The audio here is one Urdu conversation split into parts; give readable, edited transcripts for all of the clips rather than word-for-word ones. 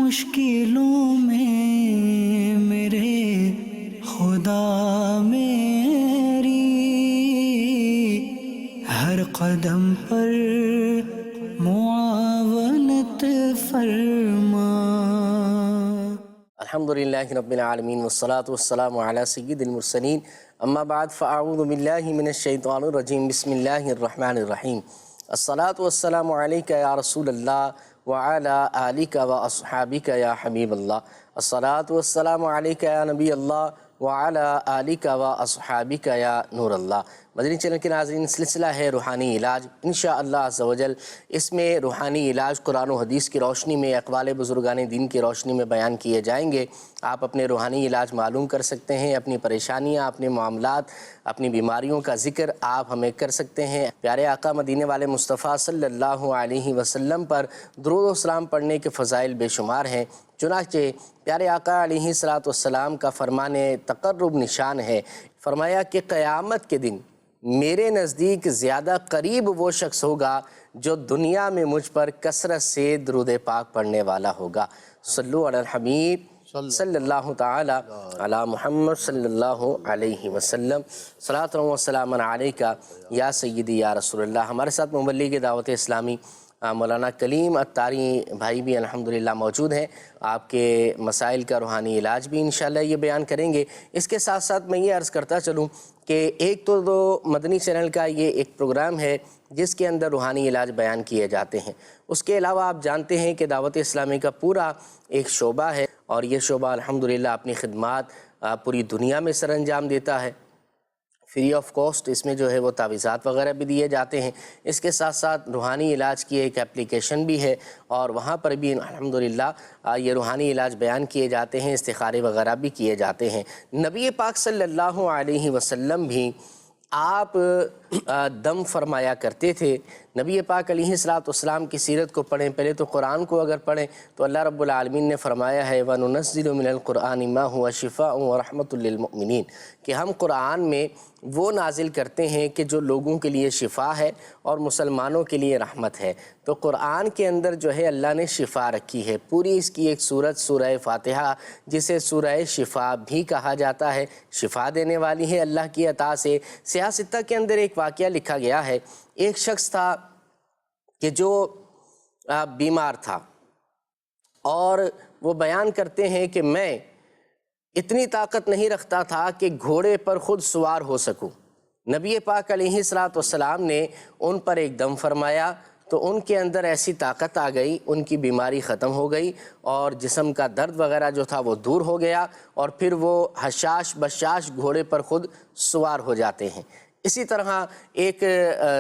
مشکلوں میں میرے خدا میری ہر قدم پر معاونت فرما۔ الحمدللہ رب العالمین والصلاة والسلام علی سید المرسلین، اما بعد فاعوذ باللہ من الشیطان الرجیم، بسم اللہ الرحمن الرحیم۔ الصلاة والسلام علیک یا رسول اللہ وعلی آلک و اصحابک یا حبیب اللہ۔ الصلاة والسلام علیک یا نبی اللہ وعلی آلک و اصحابک یا نور اللہ۔ مدنی چینل کے ناظرین، سلسلہ ہے روحانی علاج، انشاءاللہ عز و جل اس میں روحانی علاج قرآن و حدیث کی روشنی میں، اقوال بزرگان دین کی روشنی میں بیان کیے جائیں گے۔ آپ اپنے روحانی علاج معلوم کر سکتے ہیں، اپنی پریشانیاں، اپنے معاملات، اپنی بیماریوں کا ذکر آپ ہمیں کر سکتے ہیں۔ پیارے آقا مدینے والے مصطفیٰ صلی اللہ علیہ وسلم پر درود و سلام پڑھنے کے فضائل بے شمار ہیں۔ چنانچہ پیارے آقا علیہ السلام کا فرمان تقرب نشان ہے، فرمایا کہ قیامت کے دن میرے نزدیک زیادہ قریب وہ شخص ہوگا جو دنیا میں مجھ پر کثرت سے درود پاک پڑھنے والا ہوگا۔ صلو علی الحبیب صلی اللہ تعالی علی محمد صلی اللہ علیہ وسلم، صلاۃ و سلام علیک یا سیدی یا رسول اللہ۔ ہمارے ساتھ مبلغ دعوت اسلامی مولانا کلیم اتاری بھائی بھی الحمدللہ موجود ہیں، آپ کے مسائل کا روحانی علاج بھی انشاءاللہ یہ بیان کریں گے۔ اس کے ساتھ ساتھ میں یہ عرض کرتا چلوں کہ ایک تو مدنی چینل کا یہ ایک پروگرام ہے جس کے اندر روحانی علاج بیان کیے جاتے ہیں، اس کے علاوہ آپ جانتے ہیں کہ دعوت اسلامی کا پورا ایک شعبہ ہے، اور یہ شعبہ الحمدللہ اپنی خدمات پوری دنیا میں سر انجام دیتا ہے، فری آف کاسٹ اس میں جو ہے وہ تعویذات وغیرہ بھی دیے جاتے ہیں۔ اس کے ساتھ ساتھ روحانی علاج کی ایک اپلیکیشن بھی ہے، اور وہاں پر بھی الحمدللہ یہ روحانی علاج بیان کیے جاتے ہیں، استخارے وغیرہ بھی کیے جاتے ہیں۔ نبی پاک صلی اللہ علیہ وسلم بھی آپ دم فرمایا کرتے تھے۔ نبی پاک علیہ السلام کی سیرت کو پڑھیں، پہلے تو قرآن کو اگر پڑھیں تو اللہ رب العالمین نے فرمایا ہے وَنُنَزِّلُ مِنَ الْقُرْآنِ مَا هُوَ شِفَاءٌ وَرَحْمَةٌ لِّلْمُؤْمِنِينَ، کہ ہم قرآن میں وہ نازل کرتے ہیں کہ جو لوگوں کے لیے شفا ہے اور مسلمانوں کے لیے رحمت ہے۔ تو قرآن کے اندر جو ہے اللہ نے شفا رکھی ہے، پوری اس کی ایک سورت سورہ فاتحہ جسے سورہ شفا بھی کہا جاتا ہے، شفا دینے والی ہے اللہ کی عطا سے۔ سیاہ ستہ کے اندر ایک واقعہ لکھا گیا ہے، ایک شخص تھا کہ جو بیمار تھا، اور وہ بیان کرتے ہیں کہ میں اتنی طاقت نہیں رکھتا تھا کہ گھوڑے پر خود سوار ہو سکوں۔ نبی پاک علیہ السلام نے ان پر ایک دم فرمایا تو ان کے اندر ایسی طاقت آ گئی، ان کی بیماری ختم ہو گئی، اور جسم کا درد وغیرہ جو تھا وہ دور ہو گیا، اور پھر وہ حشاش بشاش گھوڑے پر خود سوار ہو جاتے ہیں۔ اسی طرح ایک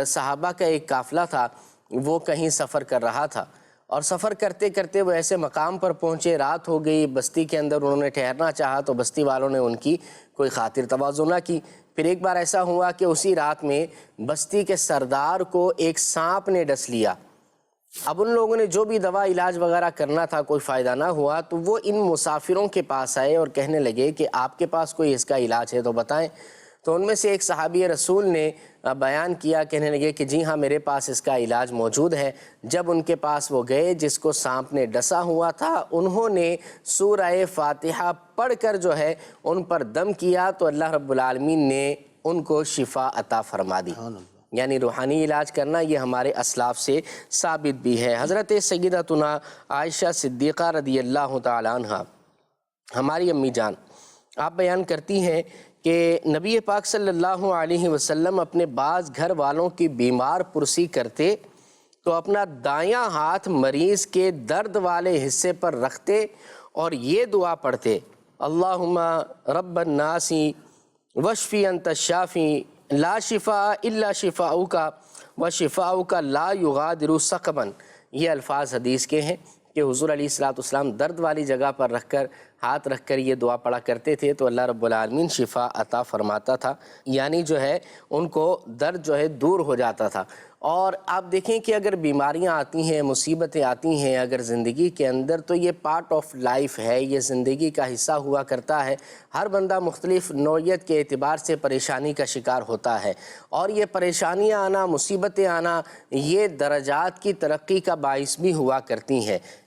صحابہ کا ایک قافلہ تھا، وہ کہیں سفر کر رہا تھا، اور سفر کرتے کرتے وہ ایسے مقام پر پہنچے، رات ہو گئی، بستی کے اندر انہوں نے ٹھہرنا چاہا تو بستی والوں نے ان کی کوئی خاطر تواضع نہ کی۔ پھر ایک بار ایسا ہوا کہ اسی رات میں بستی کے سردار کو ایک سانپ نے ڈس لیا۔ اب ان لوگوں نے جو بھی دوا علاج وغیرہ کرنا تھا، کوئی فائدہ نہ ہوا، تو وہ ان مسافروں کے پاس آئے اور کہنے لگے کہ آپ کے پاس کوئی اس کا علاج ہے تو بتائیں۔ تو ان میں سے ایک صحابی رسول نے بیان کیا، کہنے لگے کہ جی ہاں میرے پاس اس کا علاج موجود ہے۔ جب ان کے پاس وہ گئے جس کو سانپ نے ڈسا ہوا تھا، انہوں نے سورہ فاتحہ پڑھ کر جو ہے ان پر دم کیا تو اللہ رب العالمین نے ان کو شفا عطا فرما دی۔ یعنی روحانی علاج کرنا یہ ہمارے اسلاف سے ثابت بھی ہے۔ حضرت سیدتنا عائشہ صدیقہ رضی اللہ تعالیٰ عنہ، ہماری امی جان، آپ بیان کرتی ہیں کہ نبی پاک صلی اللہ علیہ وسلم اپنے بعض گھر والوں کی بیمار پرسی کرتے تو اپنا دایاں ہاتھ مریض کے درد والے حصے پر رکھتے اور یہ دعا پڑھتے، اللہم رب الناس واشفی انت الشافی لا شفاء الا شفاؤک وشفاؤک لا یغادر سقما۔ یہ الفاظ حدیث کے ہیں کہ حضور علیہ السلام درد والی جگہ پر رکھ کر، ہاتھ رکھ کر یہ دعا پڑھا کرتے تھے تو اللہ رب العالمین شفا عطا فرماتا تھا، یعنی جو ہے ان کو درد جو ہے دور ہو جاتا تھا۔ اور آپ دیکھیں کہ اگر بیماریاں آتی ہیں، مصیبتیں آتی ہیں اگر زندگی کے اندر، تو یہ پارٹ آف لائف ہے، یہ زندگی کا حصہ ہوا کرتا ہے۔ ہر بندہ مختلف نوعیت کے اعتبار سے پریشانی کا شکار ہوتا ہے، اور یہ پریشانیاں آنا، مصیبتیں آنا، یہ درجات کی ترقی کا باعث بھی ہوا کرتی ہیں۔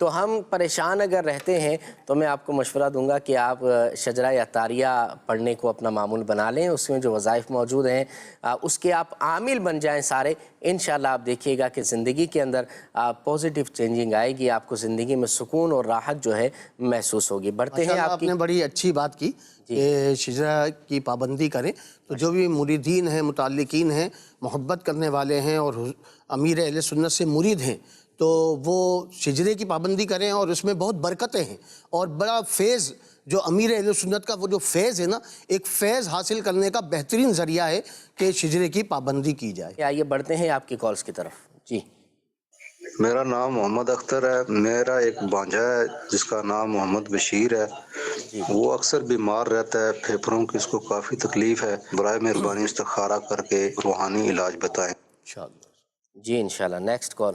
تو ہم پریشان اگر رہتے ہیں تو میں آپ کو مشورہ دوں گا کہ آپ شجرہ عطاریہ پڑھنے کو اپنا معمول بنا لیں. اس میں جو وظائف موجود ہیں اس کے آپ عامل بن جائیں سارے. انشاءاللہ آپ دیکھیے گا کہ زندگی کے اندر پازیٹیو چینجنگ آئے گی, آپ کو زندگی میں سکون اور راحت جو ہے محسوس ہوگی. بڑھتے ہیں آپ نے بڑی اچھی بات کی کہ شجرہ کی پابندی کریں. تو جو بھی مریدین ہیں, متعلقین ہیں, محبت کرنے والے ہیں اور امیر اہل سنت سے مرید ہیں, تو وہ شجرے کی پابندی کریں, اور اس میں بہت برکتیں ہیں اور بڑا فیض جو امیر اہل سنت کا وہ جو فیض ہے نا, ایک فیض حاصل کرنے کا بہترین ذریعہ ہے کہ شجرے کی پابندی کی جائے. آئیے بڑھتے ہیں آپ کی کالز کی طرف. جی میرا نام محمد اختر ہے. میرا ایک بھانجا ہے جس کا نام محمد بشیر ہے. وہ اکثر بیمار رہتا ہے, پھیپھڑوں کی اس کو کافی تکلیف ہے. برائے مہربانی استخارہ کر کے روحانی علاج بتائیں. جی انشاءاللہ. Next call.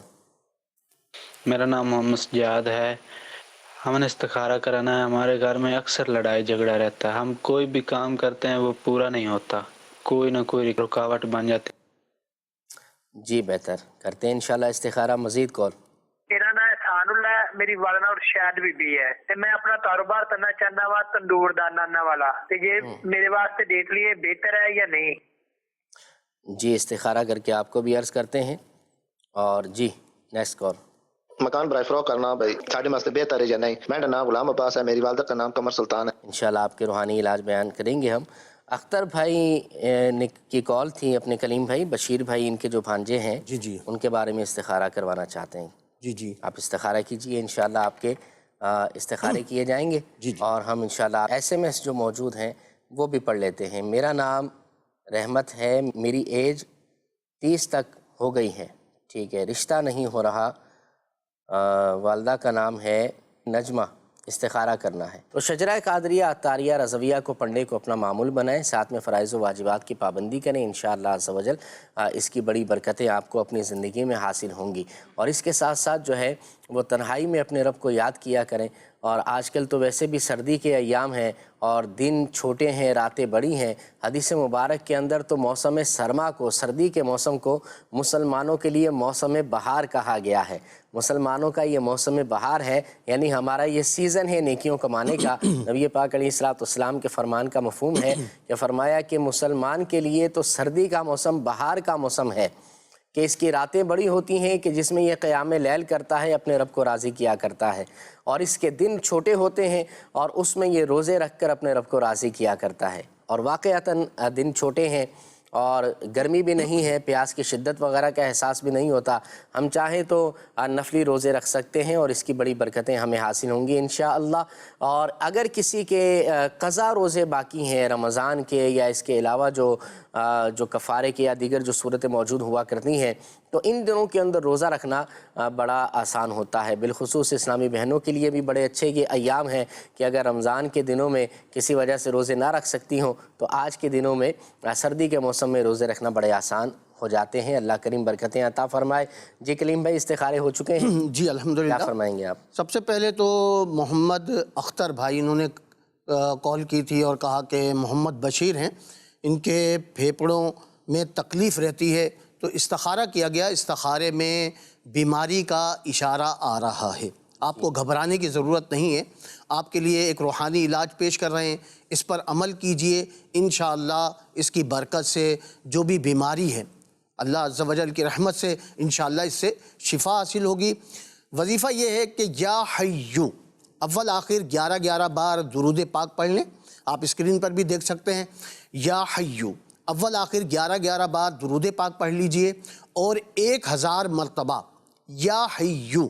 میرا نام محمد سجاد ہے. ہم نے استخارہ کرانا ہے. ہمارے گھر میں اکثر لڑائی جھگڑا رہتا ہے. ہم کوئی بھی کام کرتے ہیں وہ پورا نہیں ہوتا, کوئی نہ کوئی رکاوٹ بن جاتی. جی بہتر, کرتے ہیں انشاءاللہ استخارہ. مزید کال. میرا نام احسان اللہ ہے. میری والدہ اور شاید بی ہے. میں اپنا کاروبار کرنا چاہتا ہوں تندور دانہ والا. یہ میرے واسطے دیکھ لیے بہتر ہے یا نہیں؟ جی استخارہ کر کے آپ کو بھی عرض کرتے ہیں. اور جی نیکسٹ کال. مکان برائے فروغ کرنا بھائی ساڑھے واسطے بہتر ہے یا نہیں؟ میرا نام غلام عباس ہے. میری والدہ کا نام قمر سلطان ہے. انشاءاللہ آپ کے روحانی علاج بیان کریں گے ہم. اختر بھائی کی کال تھی, اپنے کلیم بھائی, بشیر بھائی ان کے جو بھانجے ہیں جی ان کے بارے میں استخارہ کروانا چاہتے ہیں. جی آپ استخارہ کیجئے, انشاءاللہ آپ کے استخارے کیے جائیں گے. اور ہم انشاءاللہ SMS جو موجود ہیں وہ بھی پڑھ لیتے ہیں. میرا نام رحمت ہے. میری ایج 30 تک ہو گئی ہے. ٹھیک ہے, رشتہ نہیں ہو رہا. والدہ کا نام ہے نجمہ. استخارہ کرنا ہے. تو شجرہ قادریہ عطاریہ رضویہ کو پڑھنے کو اپنا معمول بنائیں, ساتھ میں فرائض و واجبات کی پابندی کریں. انشاءاللہ عز و جل اس کی بڑی برکتیں آپ کو اپنی زندگی میں حاصل ہوں گی. اور اس کے ساتھ ساتھ جو ہے وہ تنہائی میں اپنے رب کو یاد کیا کریں. اور آج کل تو ویسے بھی سردی کے ایام ہیں اور دن چھوٹے ہیں, راتیں بڑی ہیں. حدیث مبارک کے اندر تو موسم سرما کو, سردی کے موسم کو مسلمانوں کے لیے موسم بہار کہا گیا ہے. مسلمانوں کا یہ موسم بہار ہے, یعنی ہمارا یہ سیزن ہے نیکیوں کمانے کا. نبی پاک علیہ الصلوۃ والسلام کے فرمان کا مفہوم ہے کہ فرمایا کہ مسلمان کے لیے تو سردی کا موسم بہار کا موسم ہے, کہ اس کی راتیں بڑی ہوتی ہیں, کہ جس میں یہ قیام لیل کرتا ہے, اپنے رب کو راضی کیا کرتا ہے. اور اس کے دن چھوٹے ہوتے ہیں اور اس میں یہ روزے رکھ کر اپنے رب کو راضی کیا کرتا ہے. اور واقعتاً دن چھوٹے ہیں اور گرمی بھی نہیں ہے, پیاس کی شدت وغیرہ کا احساس بھی نہیں ہوتا. ہم چاہیں تو نفلی روزے رکھ سکتے ہیں اور اس کی بڑی برکتیں ہمیں حاصل ہوں گی انشاءاللہ. اور اگر کسی کے قضا روزے باقی ہیں رمضان کے, یا اس کے علاوہ جو کفارے کے یا دیگر جو صورتیں موجود ہوا کرتی ہیں, تو ان دنوں کے اندر روزہ رکھنا بڑا آسان ہوتا ہے. بالخصوص اسلامی بہنوں کے لیے بھی بڑے اچھے یہ ایام ہیں کہ اگر رمضان کے دنوں میں کسی وجہ سے روزے نہ رکھ سکتی ہوں تو آج کے دنوں میں سردی کے موسم میں روزے رکھنا بڑے آسان ہو جاتے ہیں. اللہ کریم برکتیں عطا فرمائے. جی کلیم بھائی استخارے ہو چکے ہیں. جی الحمدللہ. کیا فرمائیں گے آپ؟ سب سے پہلے تو محمد اختر بھائی انہوں نے کال کی تھی اور کہا کہ محمد بشیر ہیں, ان کے پھیپھڑوں میں تکلیف رہتی ہے, تو استخارہ کیا گیا. استخارے میں بیماری کا اشارہ آ رہا ہے. آپ کو گھبرانے کی ضرورت نہیں ہے. آپ کے لیے ایک روحانی علاج پیش کر رہے ہیں, اس پر عمل کیجئے. انشاءاللہ اس کی برکت سے جو بھی بیماری ہے اللہ عز و جل کی رحمت سے انشاءاللہ اس سے شفا حاصل ہوگی. وظیفہ یہ ہے کہ یا حیو اول آخر 11 بار درود پاک پڑھ لیں. آپ اسکرین پر بھی دیکھ سکتے ہیں. یا حیو اول آخر 11 بار درود پاک پڑھ لیجئے اور 1000 مرتبہ یا حیو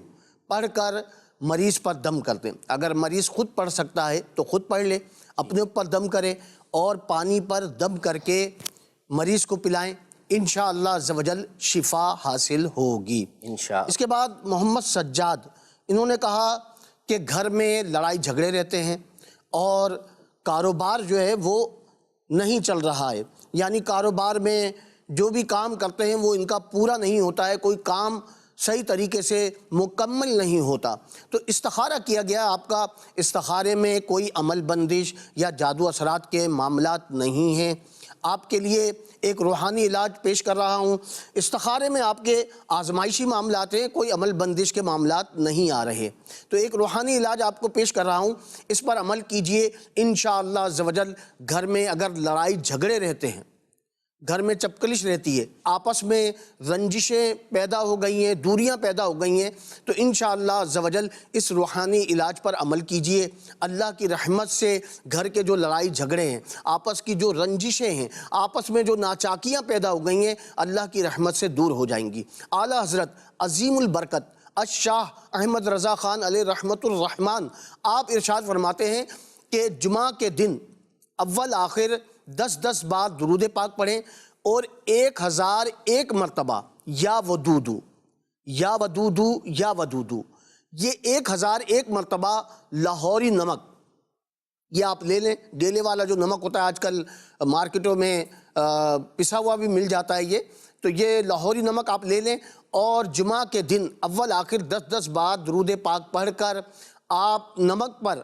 پڑھ کر مریض پر دم کر دیں. اگر مریض خود پڑھ سکتا ہے تو خود پڑھ لے, اپنے اوپر دم کرے اور پانی پر دم کر کے مریض کو پلائیں. انشاءاللہ عز و جل شفا حاصل ہوگی انشاءاللہ. اس کے بعد محمد سجاد انہوں نے کہا کہ گھر میں لڑائی جھگڑے رہتے ہیں اور کاروبار جو ہے وہ نہیں چل رہا ہے, یعنی کاروبار میں جو بھی کام کرتے ہیں وہ ان کا پورا نہیں ہوتا ہے, کوئی کام صحیح طریقے سے مکمل نہیں ہوتا. تو استخارہ کیا گیا آپ کا. استخارے میں کوئی عمل بندش یا جادو اثرات کے معاملات نہیں ہیں. آپ کے لیے ایک روحانی علاج پیش کر رہا ہوں۔ استخارے میں آپ کے آزمائشی معاملات ہیں، کوئی عمل بندش کے معاملات نہیں آ رہے، تو ایک روحانی علاج آپ کو پیش کر رہا ہوں، اس پر عمل کیجئے انشاءاللہ عز و جل۔ گھر میں اگر لڑائی جھگڑے رہتے ہیں، گھر میں چپکلش رہتی ہے، آپس میں رنجشیں پیدا ہو گئی ہیں، دوریاں پیدا ہو گئی ہیں، تو انشاءاللہ عز و جل اس روحانی علاج پر عمل کیجئے۔ اللہ کی رحمت سے گھر کے جو لڑائی جھگڑے ہیں، آپس کی جو رنجشیں ہیں، آپس میں جو ناچاکیاں پیدا ہو گئی ہیں، اللہ کی رحمت سے دور ہو جائیں گی۔ اعلیٰ حضرت عظیم البرکت الشاہ احمد رضا خان علیہ رحمت الرحمن آپ ارشاد فرماتے ہیں کہ جمعہ کے دن اول آخر 10 بار درود پاک پڑھیں اور 1001 مرتبہ یا ودودو یا ودودو یا ودودو، یہ 1001 مرتبہ لاہوری نمک، یہ آپ لے لیں، ڈیلے والا جو نمک ہوتا ہے آج کل مارکیٹوں میں پسا ہوا بھی مل جاتا ہے، یہ تو یہ لاہوری نمک آپ لے لیں اور جمعہ کے دن اول آخر 10 بار درود پاک پڑھ کر آپ نمک پر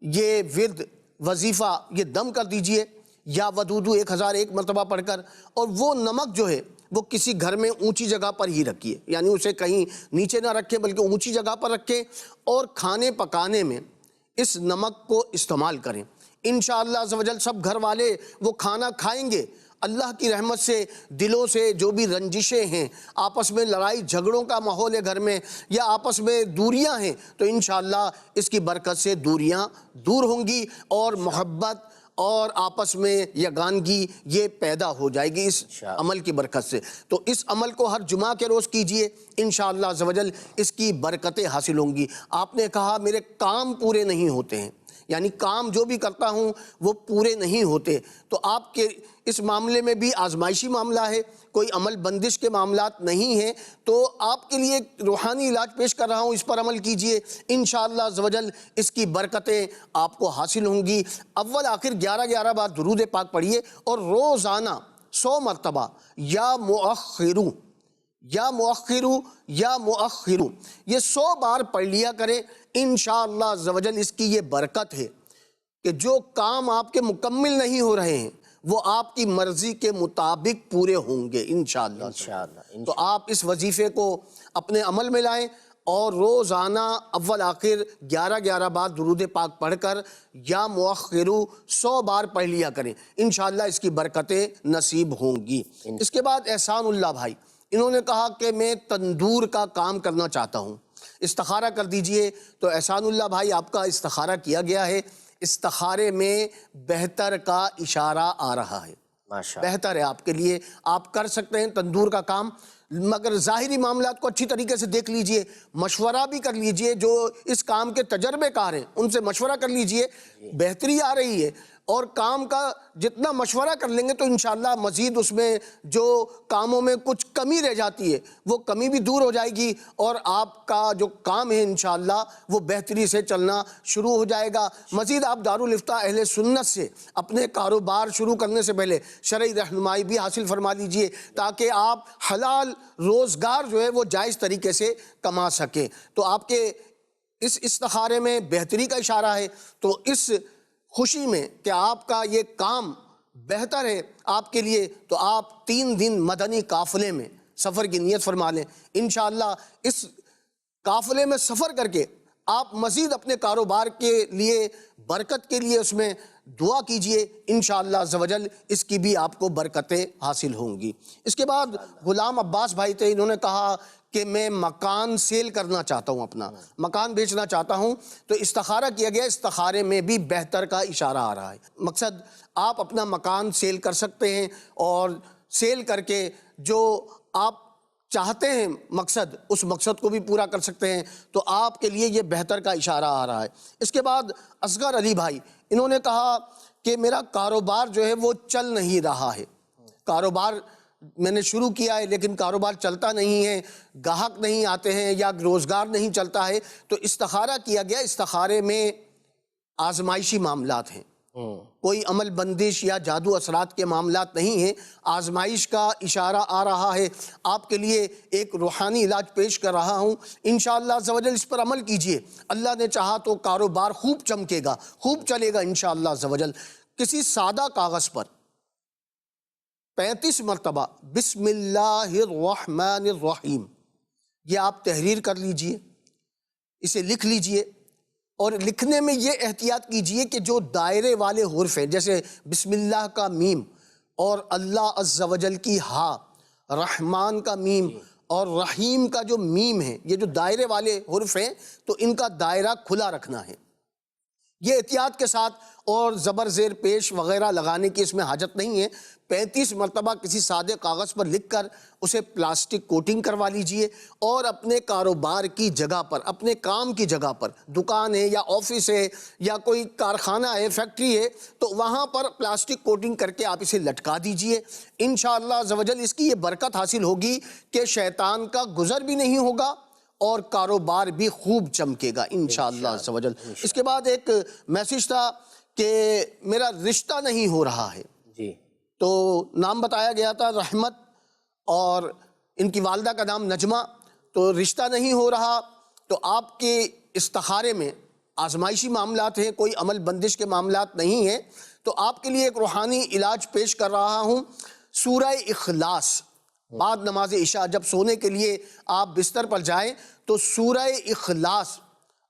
یہ ورد وظیفہ یہ دم کر دیجئے، یا ودودو 1001 مرتبہ پڑھ کر، اور وہ نمک جو ہے وہ کسی گھر میں اونچی جگہ پر ہی رکھیے، یعنی اسے کہیں نیچے نہ رکھیں بلکہ اونچی جگہ پر رکھیں، اور کھانے پکانے میں اس نمک کو استعمال کریں۔ انشاءاللہ عز و جل سب گھر والے وہ کھانا کھائیں گے، اللہ کی رحمت سے دلوں سے جو بھی رنجشیں ہیں، آپس میں لڑائی جھگڑوں کا ماحول ہے گھر میں، یا آپس میں دوریاں ہیں، تو انشاءاللہ اس کی برکت سے دوریاں دور ہوں گی اور محبت اور آپس میں یگانگی یہ پیدا ہو جائے گی اس عمل کی برکت سے۔ تو اس عمل کو ہر جمعہ کے روز کیجئے، انشاءاللہ عز و جل اس کی برکتیں حاصل ہوں گی۔ آپ نے کہا میرے کام پورے نہیں ہوتے ہیں، یعنی کام جو بھی کرتا ہوں وہ پورے نہیں ہوتے، تو آپ کے اس معاملے میں بھی آزمائشی معاملہ ہے، کوئی عمل بندش کے معاملات نہیں ہیں، تو آپ کے لیے ایک روحانی علاج پیش کر رہا ہوں، اس پر عمل کیجئے، انشاءاللہ عز و جل اس کی برکتیں آپ کو حاصل ہوں گی۔ اول آخر 11 بار درود پاک پڑھیے اور روزانہ 100 مرتبہ یا مؤخرو یا مؤخرو یا مؤخرو یہ 100 بار پڑھ لیا کریں۔ انشاءاللہ عز و جل اس کی یہ برکت ہے کہ جو کام آپ کے مکمل نہیں ہو رہے ہیں وہ آپ کی مرضی کے مطابق پورے ہوں گے انشاءاللہ۔ تو آپ اس وظیفے کو اپنے عمل میں لائیں اور روزانہ اول آخر 11 بار درود پاک پڑھ کر یا مؤخرو 100 بار پڑھ لیا کریں، انشاءاللہ اس کی برکتیں نصیب ہوں گی۔ اس کے بعد احسان اللہ بھائی، انہوں نے کہا کہ میں تندور کا کام کرنا چاہتا ہوں، استخارہ کر دیجئے۔ تو احسان اللہ بھائی آپ کا استخارہ کیا گیا ہے، استخارے میں بہتر کا اشارہ آ رہا ہے، بہتر ہے آپ کے لیے، آپ کر سکتے ہیں تندور کا کام، مگر ظاہری معاملات کو اچھی طریقے سے دیکھ لیجئے، مشورہ بھی کر لیجئے، جو اس کام کے تجربے کار ہیں ان سے مشورہ کر لیجئے، بہتری آ رہی ہے، اور کام کا جتنا مشورہ کر لیں گے تو انشاءاللہ مزید اس میں جو کاموں میں کچھ کمی رہ جاتی ہے وہ کمی بھی دور ہو جائے گی، اور آپ کا جو کام ہے انشاءاللہ وہ بہتری سے چلنا شروع ہو جائے گا۔ مزید آپ دارالفتہ اہل سنت سے اپنے کاروبار شروع کرنے سے پہلے شرعی رہنمائی بھی حاصل فرما لیجئے تاکہ آپ حلال روزگار جو ہے وہ جائز طریقے سے کما سکیں۔ تو آپ کے اس استخارے میں بہتری کا اشارہ ہے، تو اس خوشی میں کہ آپ کا یہ کام بہتر ہے آپ کے لیے، تو آپ 3 دن مدنی قافلے میں سفر کی نیت فرما لیں۔ انشاءاللہ اس قافلے میں سفر کر کے آپ مزید اپنے کاروبار کے لیے برکت کے لیے اس میں دعا کیجئے، انشاءاللہ عز و جل اس کی بھی آپ کو برکتیں حاصل ہوں گی۔ اس کے بعد غلام عباس بھائی تھے، انہوں نے کہا کہ میں مکان سیل کرنا چاہتا ہوں، اپنا مکان بیچنا چاہتا ہوں، تو استخارہ کیا گیا، استخارے میں بھی بہتر کا اشارہ آ رہا ہے۔ مقصد آپ اپنا مکان سیل کر سکتے ہیں، اور سیل کر کے جو آپ چاہتے ہیں مقصد، اس مقصد کو بھی پورا کر سکتے ہیں، تو آپ کے لیے یہ بہتر کا اشارہ آ رہا ہے۔ اس کے بعد اصغر علی بھائی، انہوں نے کہا کہ میرا کاروبار جو ہے وہ چل نہیں رہا ہے، کاروبار میں نے شروع کیا ہے لیکن کاروبار چلتا نہیں ہے، گاہک نہیں آتے ہیں یا روزگار نہیں چلتا ہے، تو استخارہ کیا گیا، استخارے میں آزمائشی معاملات ہیں، کوئی عمل بندش یا جادو اثرات کے معاملات نہیں ہیں، آزمائش کا اشارہ آ رہا ہے۔ آپ کے لیے ایک روحانی علاج پیش کر رہا ہوں، انشاءاللہ عز و جل اس پر عمل کیجئے، اللہ نے چاہا تو کاروبار خوب چمکے گا، خوب چلے گا انشاءاللہ عز و جل۔ کسی سادہ کاغذ پر 35 مرتبہ بسم اللہ الرحمن الرحیم، یہ آپ تحریر کر لیجئے، اسے لکھ لیجئے، اور لکھنے میں یہ احتیاط کیجئے کہ جو دائرے والے حرف ہیں، جیسے بسم اللہ کا میم اور اللہ عز و جل کی ہا، رحمان کا میم اور رحیم کا جو میم ہے، یہ جو دائرے والے حرف ہیں تو ان کا دائرہ کھلا رکھنا ہے، یہ احتیاط کے ساتھ، اور زبر زیر پیش وغیرہ لگانے کی اس میں حاجت نہیں ہے۔ 35 مرتبہ کسی سادے کاغذ پر لکھ کر اسے پلاسٹک کوٹنگ کروا لیجئے، اور اپنے کاروبار کی جگہ پر، اپنے کام کی جگہ پر، دکان ہے یا آفس ہے یا کوئی کارخانہ ہے، فیکٹری ہے، تو وہاں پر پلاسٹک کوٹنگ کر کے آپ اسے لٹکا دیجئے۔ انشاءاللہ عز و جل اس کی یہ برکت حاصل ہوگی کہ شیطان کا گزر بھی نہیں ہوگا اور کاروبار بھی خوب چمکے گا انشاءاللہ عز و جل۔ اس کے بعد ایک میسیج تھا کہ میرا رشتہ نہیں ہو رہا ہے، جی، تو نام بتایا گیا تھا رحمت، اور ان کی والدہ کا نام نجمہ، تو رشتہ نہیں ہو رہا، تو آپ کے استخارے میں آزمائشی معاملات ہیں، کوئی عمل بندش کے معاملات نہیں ہیں، تو آپ کے لیے ایک روحانی علاج پیش کر رہا ہوں۔ سورہ اخلاص، بعد نماز عشاء جب سونے کے لیے آپ بستر پر جائیں تو سورہ اخلاص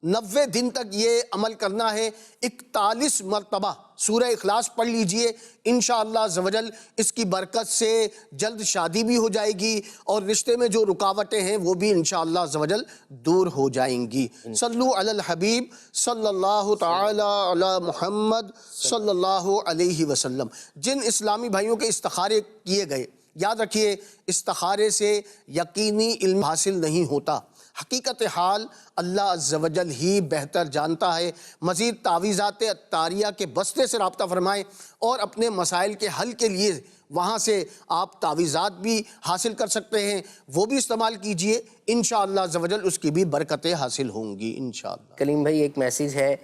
90 دن تک یہ عمل کرنا ہے، 41 مرتبہ سورہ اخلاص پڑھ لیجئے، انشاءاللہ عز و جل اس کی برکت سے جلد شادی بھی ہو جائے گی، اور رشتے میں جو رکاوٹیں ہیں وہ بھی انشاءاللہ عز و جل دور ہو جائیں گی۔ صلو علی الحبیب صلی اللہ تعالی علی محمد صلی اللہ علیہ وسلم۔ جن اسلامی بھائیوں کے استخارے کیے گئے، یاد رکھیے استخارے سے یقینی علم حاصل نہیں ہوتا، حقیقت حال اللہ عز و جل ہی بہتر جانتا ہے۔ مزید تعویذات عطاریہ کے بستے سے رابطہ فرمائیں، اور اپنے مسائل کے حل کے لیے وہاں سے آپ تعویذات بھی حاصل کر سکتے ہیں، وہ بھی استعمال کیجئے، انشاءاللہ عز و جل اس کی بھی برکتیں حاصل ہوں گی انشاءاللہ۔ کلیم بھائی ایک میسیج ہے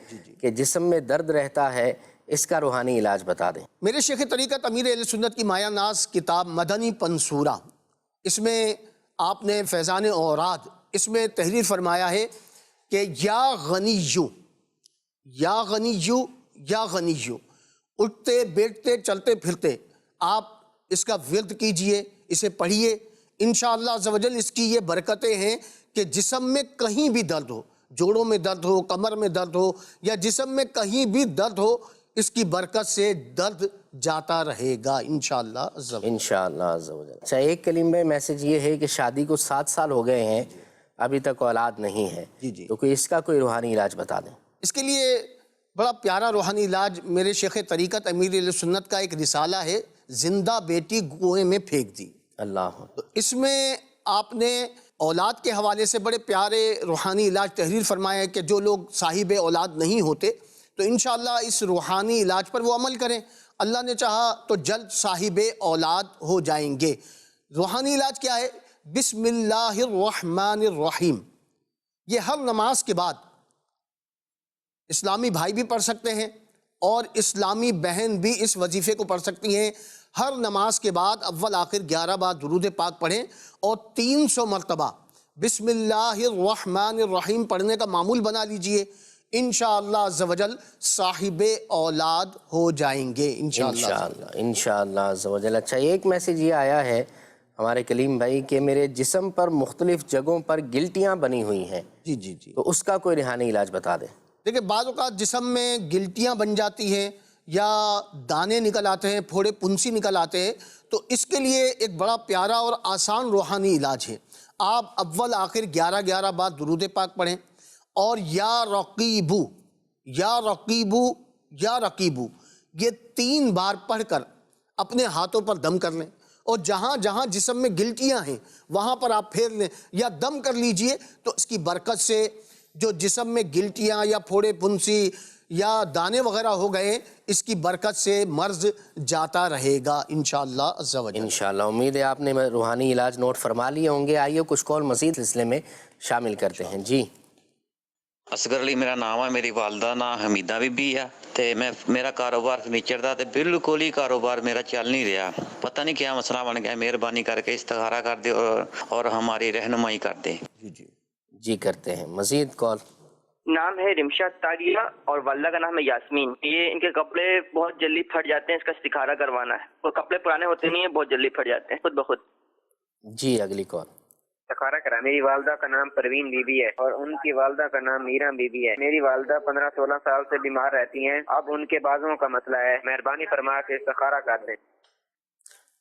کہ جسم میں درد رہتا ہے، اس کا روحانی علاج بتا دیں۔ میرے شیخ طریقت امیر اہل سنت کی مایہ ناز کتاب مدنی پنصورہ، اس میں آپ نے فیضان اوراد اس میں تحریر فرمایا ہے کہ یا غنیو، یا غنیو، یا غنیو، اٹھتے بیٹھتے چلتے پھرتے آپ اس کا ورد کیجئے، اسے پڑھیے، انشاءاللہ عز و جل اس کی یہ برکتیں ہیں کہ جسم میں کہیں بھی درد ہو، جوڑوں میں درد ہو، کمر میں درد ہو، یا جسم میں کہیں بھی درد ہو، اس کی برکت سے درد جاتا رہے گا انشاءاللہ عز و جل۔ انشاءاللہ عز و جل۔ اچھا، ایک کلیم بھائی میسیج یہ ہے کہ شادی کو 7 سال ہو گئے ہیں، ابھی تک اولاد نہیں ہے، تو کوئی اس کا کوئی روحانی علاج بتا دیں۔ اس کے لیے بڑا پیارا روحانی علاج میرے شیخ طریقت امیر اہل سنت کا ایک رسالہ ہے، زندہ بیٹی کنویں میں پھینک دی۔ اللہ، تو اس میں آپ نے اولاد کے حوالے سے بڑے پیارے روحانی علاج تحریر فرمایا ہے کہ جو لوگ صاحب اولاد نہیں ہوتے تو انشاءاللہ اس روحانی علاج پر وہ عمل کریں، اللہ نے چاہا تو جلد صاحب اولاد ہو جائیں گے۔ روحانی علاج کیا ہے؟ بسم اللہ الرحمن الرحیم، یہ ہر نماز کے بعد اسلامی بھائی بھی پڑھ سکتے ہیں اور اسلامی بہن بھی اس وظیفے کو پڑھ سکتی ہیں۔ ہر نماز کے بعد اول آخر 11 بار درود پاک پڑھیں، اور 300 مرتبہ بسم اللہ الرحمن الرحیم پڑھنے کا معمول بنا لیجئے، انشاءاللہ عز و جل صاحب اولاد ہو جائیں گے انشاءاللہ۔ انشاءاللہ عز و جل۔ اچھا، ایک میسیج یہ آیا ہے ہمارے کلیم بھائی کہ میرے جسم پر مختلف جگہوں پر گلٹیاں بنی ہوئی ہیں، جی تو اس کا کوئی روحانی علاج بتا دیں۔ دیکھیں، بعض اوقات جسم میں گلٹیاں بن جاتی ہیں یا دانے نکل آتے ہیں، پھوڑے پنسی نکل آتے ہیں، تو اس کے لیے ایک بڑا پیارا اور آسان روحانی علاج ہے۔ آپ اول آخر 11 بار درود پاک پڑھیں، اور یا رقیبو، یا رقیبو، یا رقیبو، یہ 3 بار پڑھ کر اپنے ہاتھوں پر دم کر لیں، اور جہاں جہاں جسم میں گلٹیاں ہیں وہاں پر آپ پھیر لیں یا دم کر لیجئے، تو اس کی برکت سے جو جسم میں گلٹیاں یا پھوڑے پنسی یا دانے وغیرہ ہو گئے، اس کی برکت سے مرض جاتا رہے گا انشاءاللہ عز و جل۔ انشاءاللہ، امید ہے آپ نے روحانی علاج نوٹ فرما لیے ہوں گے۔ آئیے کچھ کال مزید سلسلے میں شامل کرتے ہیں۔ جی، اصغر علی میرا نام ہے، میری والدہ نام حمیدہ بی بی ہے، تے میرا کاروبار فرنیچر دا تے بالکل ہی کاروبار میرا چل نہیں رہا، پتہ نہیں کیا مسئلہ بن گیا، مہربانی کر کے استخارہ کر دے اور ہماری رہنمائی کر دے۔ جی کرتے ہیں۔ مزید کال نام ہے رمشا تاریہ اور والدہ کا نام ہے یاسمین. یہ ان کے کپڑے بہت جلدی پھٹ جاتے ہیں, اس کا استخارہ کروانا ہے. اور کپڑے پرانے ہوتے نہیں ہیں, بہت جلدی پھٹ جاتے ہیں خود بخود. جی اگلی کال. استخارہ کرا. میری والدہ کا نام پروین بی بی ہے اور ان کی والدہ کا نام میرا بی بی ہے. میری والدہ 15-16 سال سے بیمار رہتی ہیں. اب ان کے بازوں کا مسئلہ ہے, مہربانی فرما کے استخارہ کر دیں.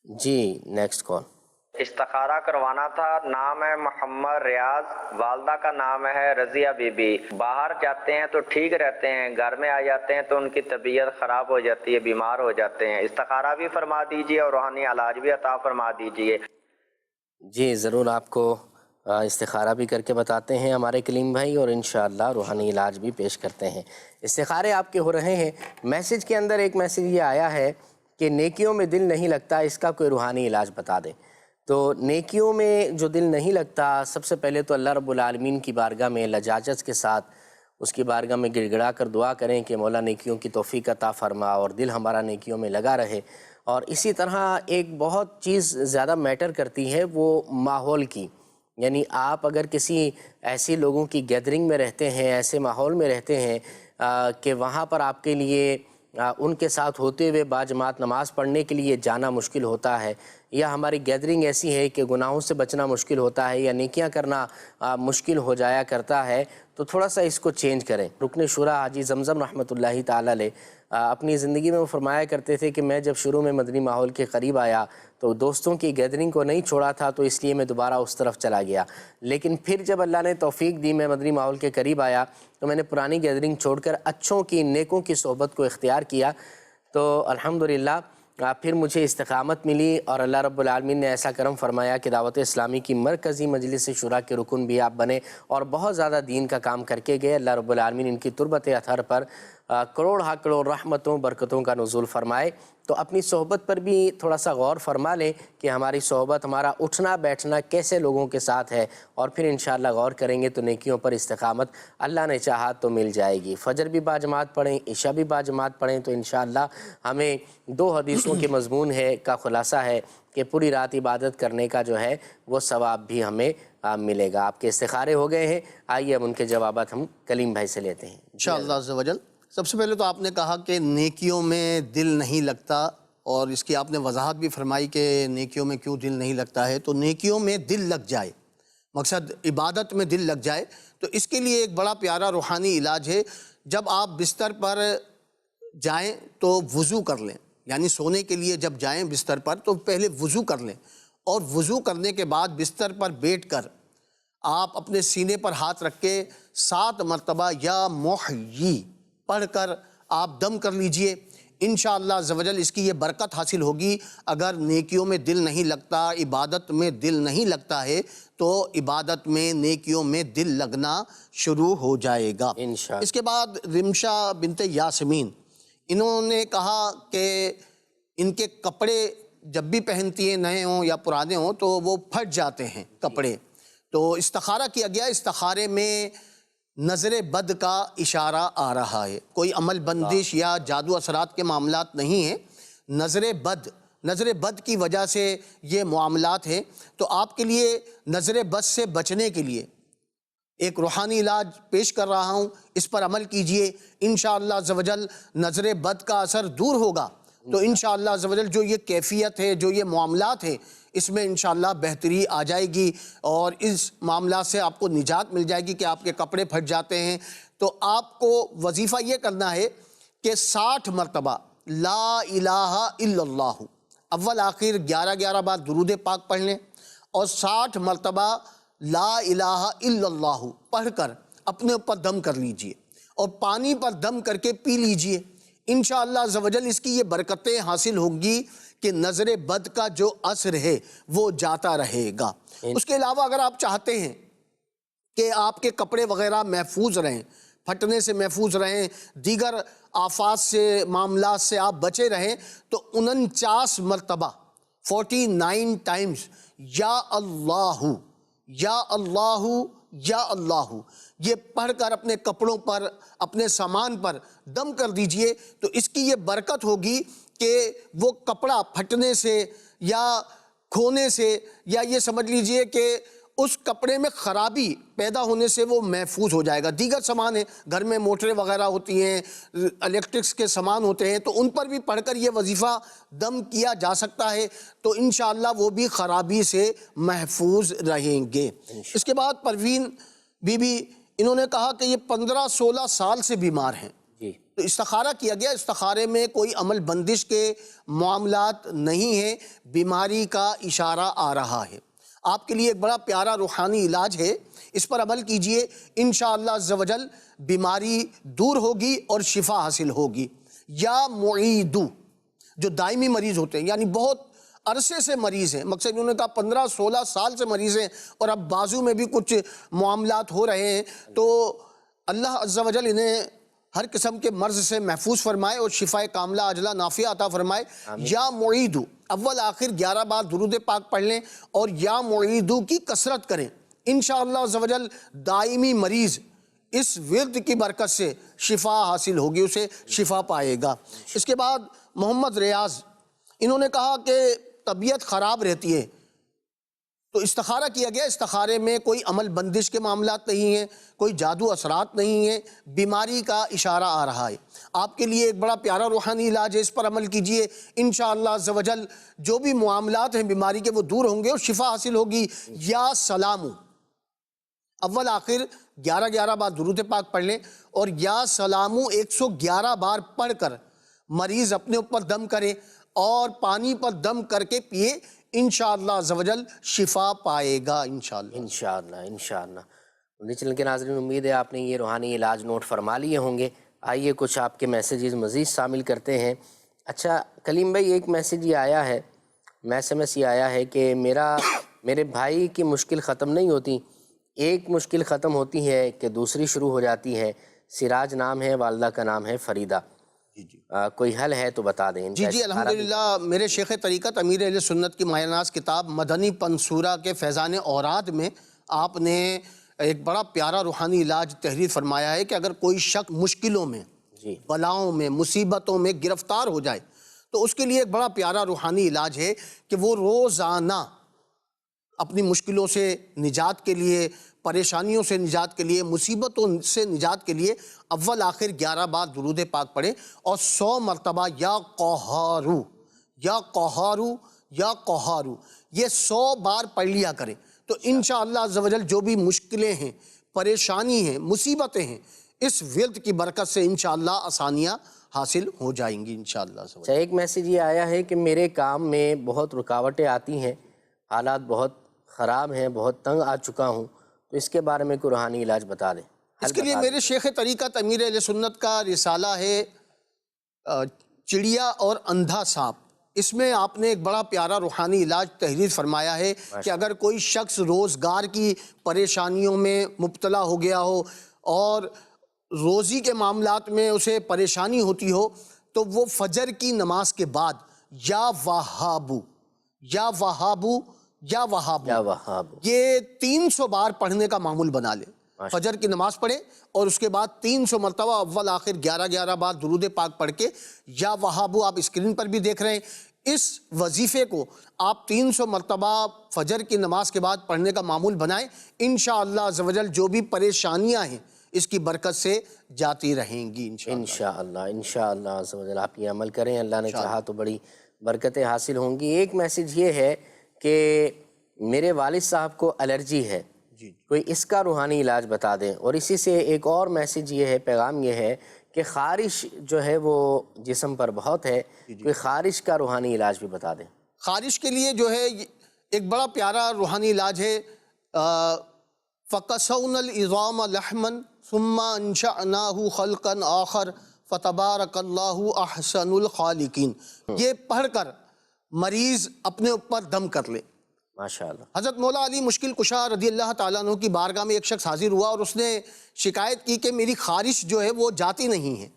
جی نیکسٹ کال. استخارہ کروانا تھا. نام ہے محمد ریاض, والدہ کا نام ہے رضیہ بی بی. باہر جاتے ہیں تو ٹھیک رہتے ہیں, گھر میں آ جاتے ہیں تو ان کی طبیعت خراب ہو جاتی ہے, بیمار ہو جاتے ہیں. استخارہ بھی فرما دیجئے اور روحانی علاج بھی عطا فرما دیجئے. جی ضرور آپ کو استخارہ بھی کر کے بتاتے ہیں ہمارے کلیم بھائی, اور انشاءاللہ روحانی علاج بھی پیش کرتے ہیں. استخارے آپ کے ہو رہے ہیں. میسج کے اندر ایک میسج یہ آیا ہے کہ نیکیوں میں دل نہیں لگتا, اس کا کوئی روحانی علاج بتا دیں. تو نیکیوں میں جو دل نہیں لگتا, سب سے پہلے تو اللہ رب العالمین کی بارگاہ میں لجاجت کے ساتھ اس کی بارگاہ میں گڑ گڑا کر دعا کریں کہ مولا نیکیوں کی توفیق عطا فرما اور دل ہمارا نیکیوں میں لگا رہے. اور اسی طرح ایک بہت چیز زیادہ میٹر کرتی ہے وہ ماحول کی. یعنی آپ اگر کسی ایسی لوگوں کی گیدرنگ میں رہتے ہیں, ایسے ماحول میں رہتے ہیں کہ وہاں پر آپ کے لیے ان کے ساتھ ہوتے ہوئے باجماعت نماز پڑھنے کے لیے جانا مشکل ہوتا ہے, یا ہماری گیدرنگ ایسی ہے کہ گناہوں سے بچنا مشکل ہوتا ہے, یا نیکیاں کرنا مشکل ہو جایا کرتا ہے, تو تھوڑا سا اس کو چینج کریں. رکن شورا حاجی زمزم رحمۃ اللہ تعالی علیہ اپنی زندگی میں وہ فرمایا کرتے تھے کہ میں جب شروع میں مدنی ماحول کے قریب آیا تو دوستوں کی گیدرنگ کو نہیں چھوڑا تھا, تو اس لیے میں دوبارہ اس طرف چلا گیا. لیکن پھر جب اللہ نے توفیق دی, میں مدنی ماحول کے قریب آیا, تو میں نے پرانی گیدرنگ چھوڑ کر اچھوں کی, نیکوں کی صحبت کو اختیار کیا. تو الحمدللہ پھر مجھے استقامت ملی, اور اللہ رب العالمین نے ایسا کرم فرمایا کہ دعوت اسلامی کی مرکزی مجلس شورا کے رکن بھی آپ بنے اور بہت زیادہ دین کا کام کر کے گئے. اللہ رب العالمین ان کی تربت اطہر پر کروڑ ہا کروڑ رحمتوں برکتوں کا نزول فرمائے. تو اپنی صحبت پر بھی تھوڑا سا غور فرما لیں کہ ہماری صحبت, ہمارا اٹھنا بیٹھنا کیسے لوگوں کے ساتھ ہے, اور پھر انشاءاللہ غور کریں گے تو نیکیوں پر استقامت اللہ نے چاہا تو مل جائے گی. فجر بھی باجماعت پڑھیں, عشاء بھی باجماعت پڑھیں, تو انشاءاللہ ہمیں 2 حدیثوں کے مضمون ہے کا خلاصہ ہے کہ پوری رات عبادت کرنے کا جو ہے وہ ثواب بھی ہمیں ملے گا. آپ کے استخارے ہو گئے ہیں, آئیے اب ان کے جوابات ہم کلیم بھائی سے لیتے ہیں. انشاءاللہ عز و جل. سب سے پہلے تو آپ نے کہا کہ نیکیوں میں دل نہیں لگتا, اور اس کی آپ نے وضاحت بھی فرمائی کہ نیکیوں میں کیوں دل نہیں لگتا ہے. تو نیکیوں میں دل لگ جائے, مقصد عبادت میں دل لگ جائے, تو اس کے لیے ایک بڑا پیارا روحانی علاج ہے. جب آپ بستر پر جائیں تو وضو کر لیں, یعنی سونے کے لیے جب جائیں بستر پر تو پہلے وضو کر لیں, اور وضو کرنے کے بعد بستر پر بیٹھ کر آپ اپنے سینے پر ہاتھ رکھ کے 7 مرتبہ یا محیی پڑھ کر آپ دم کر لیجئے. انشاءاللہ عز و جل اس کی یہ برکت حاصل ہوگی. اگر نیکیوں میں دل نہیں لگتا, عبادت میں دل نہیں لگتا ہے, تو عبادت میں, نیکیوں میں دل لگنا شروع ہو جائے گا. اس کے بعد رمشا بنت یاسمین, انہوں نے کہا کہ ان کے کپڑے جب بھی پہنتی ہیں, نئے ہوں یا پرانے ہوں, تو وہ پھٹ جاتے ہیں کپڑے. تو استخارہ کیا گیا. استخارے میں نظر بد کا اشارہ آ رہا ہے, کوئی عمل بندش یا جادو اثرات کے معاملات نہیں ہیں. نظر بد کی وجہ سے یہ معاملات ہیں. تو آپ کے لیے نظر بد سے بچنے کے لیے ایک روحانی علاج پیش کر رہا ہوں, اس پر عمل کیجئے. انشاءاللہ عز و جل نظر بد کا اثر دور ہوگا, تو انشاءاللہ عز و جل جو یہ کیفیت ہے, جو یہ معاملات ہیں, اس میں انشاءاللہ بہتری آ جائے گی, اور اس معاملات سے آپ کو نجات مل جائے گی کہ آپ کے کپڑے پھٹ جاتے ہیں. تو آپ کو وظیفہ یہ کرنا ہے کہ 60 مرتبہ لا الہ الا اللہ, اول آخر 11 بار درود پاک پڑھ لیں, اور 60 مرتبہ لا الہ الا اللہ پڑھ کر اپنے اوپر دم کر لیجئے, اور پانی پر دم کر کے پی لیجئے. انشاءاللہ عز و جل اس کی یہ برکتیں حاصل ہوں گی کہ نظر بد کا جو اثر ہے وہ جاتا رہے گا. اس کے علاوہ اگر آپ چاہتے ہیں کہ آپ کے کپڑے وغیرہ محفوظ رہیں, پھٹنے سے محفوظ رہیں, دیگر آفات سے, معاملات سے آپ بچے رہیں, تو 49 مرتبہ 49 ٹائمز یا اللہ یا اللہ یا اللہ یہ پڑھ کر اپنے کپڑوں پر, اپنے سامان پر دم کر دیجئے. تو اس کی یہ برکت ہوگی کہ وہ کپڑا پھٹنے سے یا کھونے سے, یا یہ سمجھ لیجئے کہ اس کپڑے میں خرابی پیدا ہونے سے وہ محفوظ ہو جائے گا۔ دیگر سامان ہیں، گھر میں موٹریں وغیرہ ہوتی ہیں، الیکٹرکس کے سامان ہوتے ہیں، تو ان پر بھی پڑھ کر یہ وظیفہ دم کیا جا سکتا ہے، تو انشاءاللہ وہ بھی خرابی سے محفوظ رہیں گے۔ اس کے بعد پروین بی بی انہوں نے کہا کہ یہ 15-16 سال سے بیمار ہیں، تو استخارہ کیا گیا، استخارے میں کوئی عمل بندش کے معاملات نہیں ہیں، بیماری کا اشارہ آ رہا ہے۔ آپ کے لیے ایک بڑا پیارا روحانی علاج ہے، اس پر عمل کیجئے، انشاءاللہ عز و جل بیماری دور ہوگی اور شفا حاصل ہوگی۔ یا معیدو، جو دائمی مریض ہوتے ہیں، یعنی بہت عرصے سے مریض ہیں، مقصد انہوں نے کہا 15-16 سال سے مریض ہیں اور اب بازو میں بھی کچھ معاملات ہو رہے ہیں، تو اللہ عز و جل انہیں ہر قسم کے مرض سے محفوظ فرمائے اور شفا کاملہ عاجلہ نافعہ عطا فرمائے۔ یا معیدو، اول آخر 11 بار درود پاک پڑھ لیں اور یا معیدو کی کثرت کریں، انشاءاللہ عز و جل دائمی مریض اس ورد کی برکت سے شفا حاصل ہوگی، اسے شفا پائے گا۔ اس کے بعد محمد ریاض انہوں نے کہا کہ طبیعت خراب رہتی ہے، تو استخارہ کیا گیا، استخارے میں کوئی عمل بندش کے معاملات نہیں ہیں، کوئی جادو اثرات نہیں ہیں، بیماری کا اشارہ آ رہا ہے۔ آپ کے لیے ایک بڑا پیارا روحانی علاج ہے، اس پر عمل کیجئے، انشاءاللہ عز و جل جو بھی معاملات ہیں بیماری کے وہ دور ہوں گے اور شفا حاصل ہوگی۔ یا سلامو، اول آخر 11 بار درود پاک پڑھ لیں اور یا سلامو 111 بار پڑھ کر مریض اپنے اوپر دم کرے اور پانی پر دم کر کے پیے، انشاءاللہ عز و جل شفا پائے گا انشاءاللہ۔ انشاءاللہ۔ مدنی چینل کے ناظرین، امید ہے آپ نے یہ روحانی علاج نوٹ فرما لیے ہوں گے۔ آئیے کچھ آپ کے میسیجز مزید شامل کرتے ہیں۔ اچھا کلیم بھائی، ایک میسیج یہ آیا ہے، SMS یہ آیا ہے کہ میرے بھائی کی مشکل ختم نہیں ہوتی، ایک مشکل ختم ہوتی ہے کہ دوسری شروع ہو جاتی ہے۔ سراج نام ہے، والدہ کا نام ہے فریدہ، کوئی حل ہے تو بتا دیں۔ جی الحمدللہ، میرے شیخ طریقت امیر اہل سنت کی مایہ ناز کتاب مدنی پنصورہ کے فیضان اوراد میں آپ نے ایک بڑا پیارا روحانی علاج تحریر فرمایا ہے کہ اگر کوئی شخص مشکلوں میں، بلاؤں میں، مصیبتوں میں گرفتار ہو جائے تو اس کے لیے ایک بڑا پیارا روحانی علاج ہے کہ وہ روزانہ اپنی مشکلوں سے نجات کے لیے، پریشانیوں سے نجات کے لیے، مصیبتوں سے نجات کے لیے اول آخر 11 بار درود پاک پڑھیں اور 100 مرتبہ یا قہارو یا قہارو یا قہارو یہ 100 بار پڑھ لیا کریں، تو انشاءاللہ عز و جل جو بھی مشکلیں ہیں، پریشانی ہیں، مصیبتیں ہیں، اس ورد کی برکت سے انشاءاللہ آسانیاں حاصل ہو جائیں گی انشاءاللہ عز و جل۔ ایک میسیج یہ آیا ہے کہ میرے کام میں بہت رکاوٹیں آتی ہیں، حالات بہت خراب ہیں، بہت تنگ آ چکا ہوں، تو اس کے بارے میں کوئی روحانی علاج بتا دیں۔ اس کے لیے میرے شیخ طریقت امیر اہل سنت کا رسالہ ہے چڑیا اور اندھا سانپ، اس میں آپ نے ایک بڑا پیارا روحانی علاج تحریر فرمایا ہے کہ اگر کوئی شخص روزگار کی پریشانیوں میں مبتلا ہو گیا ہو اور روزی کے معاملات میں اسے پریشانی ہوتی ہو، تو وہ فجر کی نماز کے بعد یا وہابو یا وہابو یا وہابو یہ 300 بار پڑھنے کا معمول بنا لے۔ فجر کی نماز پڑھے اور اس کے بعد 300 مرتبہ اول آخر 11 بار درود پاک پڑھ کے یا وہابو، آپ اسکرین پر بھی دیکھ رہے ہیں، اس وظیفے کو آپ 300 مرتبہ فجر کی نماز کے بعد پڑھنے کا معمول بنائیں، انشاءاللہ عز و جل جو بھی پریشانیاں ہیں اس کی برکت سے جاتی رہیں گی انشاءاللہ عز و جل۔ آپ یہ عمل کریں، اللہ نے چاہا تو بڑی برکتیں حاصل ہوں گی۔ ایک میسیج یہ ہے کہ میرے والد صاحب کو الرجی ہے، کوئی اس کا روحانی علاج بتا دیں۔ اور اسی سے ایک اور میسیج یہ ہے، پیغام یہ ہے کہ خارش جو ہے وہ جسم پر بہت ہے، کوئی خارش کا روحانی علاج بھی بتا دیں۔ خارش کے لیے جو ہے ایک بڑا پیارا روحانی علاج ہے، فَقَسَوْنَ الْعِظَامَ لَحْمًا ثُمَّ أَنشَأْنَاهُ خَلْقًا آخَرَ فَتَبَارَكَ اللَّهُ أَحْسَنُ الْخَالِقِينَ، یہ پڑھ کر مریض اپنے اوپر دم کر لے۔ ماشاءاللہ۔ حضرت مولا علی مشکل کشا رضی اللہ تعالیٰ عنہ کی بارگاہ میں ایک شخص حاضر ہوا اور اس نے شکایت کی کہ میری خارش جو ہے وہ جاتی نہیں ہے،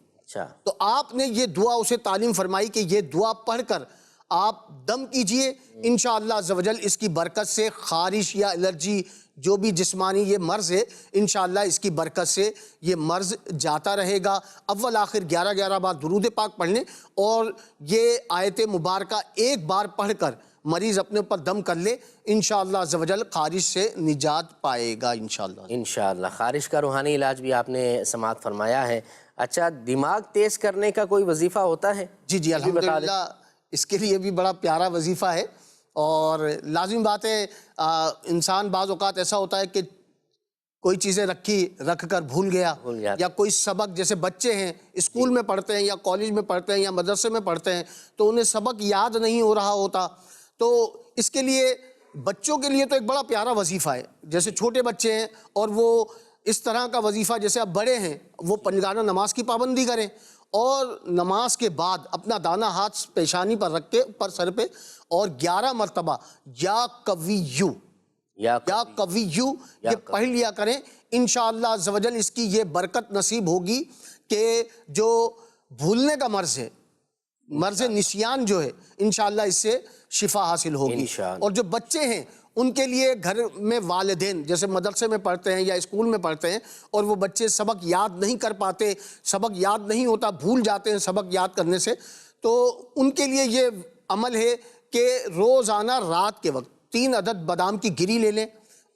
تو آپ نے یہ دعا اسے تعلیم فرمائی کہ یہ دعا پڑھ کر آپ دم کیجئے، انشاءاللہ عز و جل اس کی برکت سے خارش یا الرجی جو بھی جسمانی یہ مرض ہے، انشاءاللہ اس کی برکت سے یہ مرض جاتا رہے گا۔ اول آخر 11 بار درود پاک پڑھ لیں اور یہ آیت مبارکہ ایک بار پڑھ کر مریض اپنے اوپر دم کر لے انشاءاللہ عز و جل خارش سے نجات پائے گا انشاءاللہ۔ انشاءاللہ۔ خارش کا روحانی علاج بھی آپ نے سماعت فرمایا ہے۔ اچھا، دماغ تیز کرنے کا کوئی وظیفہ ہوتا ہے؟ جی الحمدللہ، اس کے لیے بھی بڑا پیارا وظیفہ ہے، اور لازم بات ہے انسان بعض اوقات ایسا ہوتا ہے کہ کوئی چیزیں رکھ کر بھول گیا، یا کوئی سبق، جیسے بچے ہیں اسکول میں پڑھتے ہیں یا کالج میں پڑھتے ہیں یا مدرسے میں پڑھتے ہیں تو انہیں سبق یاد نہیں ہو رہا ہوتا، تو اس کے لیے بچوں کے لیے تو ایک بڑا پیارا وظیفہ ہے۔ جیسے چھوٹے بچے ہیں اور وہ اس طرح کا وظیفہ، جیسے اب بڑے ہیں وہ پنجگانہ نماز کی پابندی کریں، اور نماز کے بعد اپنا دانہ ہاتھ پیشانی پر رکھ کے اوپر سر پہ، اور 11 مرتبہ یا قویو یہ پڑھ لیا کریں، انشاءاللہ عز و جل اس کی یہ برکت نصیب ہوگی کہ جو بھولنے کا مرض ہے، مرض نسیان جو ہے، انشاءاللہ اس سے شفا حاصل ہوگی۔ اور جو بچے ہیں ان کے لیے گھر میں والدین جیسے مدرسے میں پڑھتے ہیں یا اسکول میں پڑھتے ہیں اور وہ بچے سبق یاد نہیں کر پاتے، سبق یاد نہیں ہوتا، بھول جاتے ہیں سبق یاد کرنے سے، تو ان کے لیے یہ عمل ہے کہ روزانہ رات کے وقت 3 عدد بادام کی گری لے لیں،